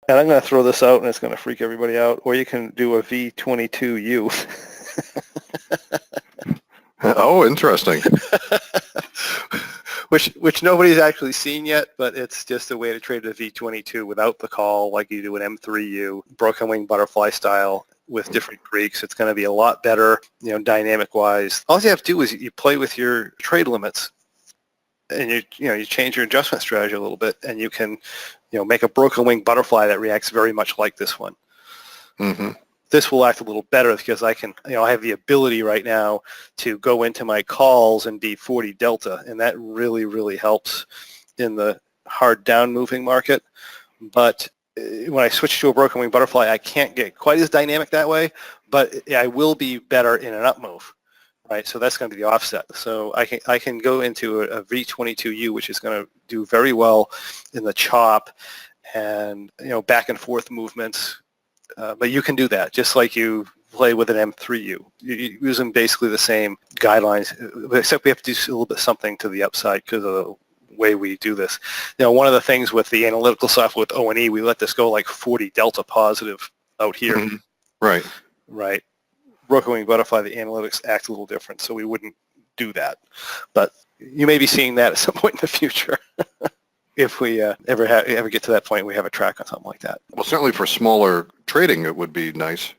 And I'm going to throw this out, and it's going to freak everybody out. Or you can do a V22U. Oh, interesting. which nobody's actually seen yet, but it's just a way to trade a V22 without the call, like you do an M3U, broken wing butterfly style with different creeks. It's going to be a lot better, dynamic-wise. All you have to do is you play with your trade limits, and you change your adjustment strategy a little bit, and you can make a broken wing butterfly that reacts very much like this one. Mm-hmm. This will act a little better because I can, I have the ability right now to go into my calls and be 40 delta, and that really, really helps in the hard down moving market. But when I switch to a broken wing butterfly, I can't get quite as dynamic that way, but I will be better in an up move. Right, so that's going to be the offset. So I can go into a V22U, which is going to do very well in the chop and back and forth movements. But you can do that just like you play with an M3U. You're using basically the same guidelines, except we have to do a little bit something to the upside because of the way we do this. One of the things with the analytical software with O&E, we let this go like 40 delta positive out here. Mm-hmm. Right. Right. Broken wing butterfly, the analytics act a little different, so we wouldn't do that. But you may be seeing that at some point in the future. If we ever get to that point, we have a track on something like that. Well, certainly for smaller trading, it would be nice.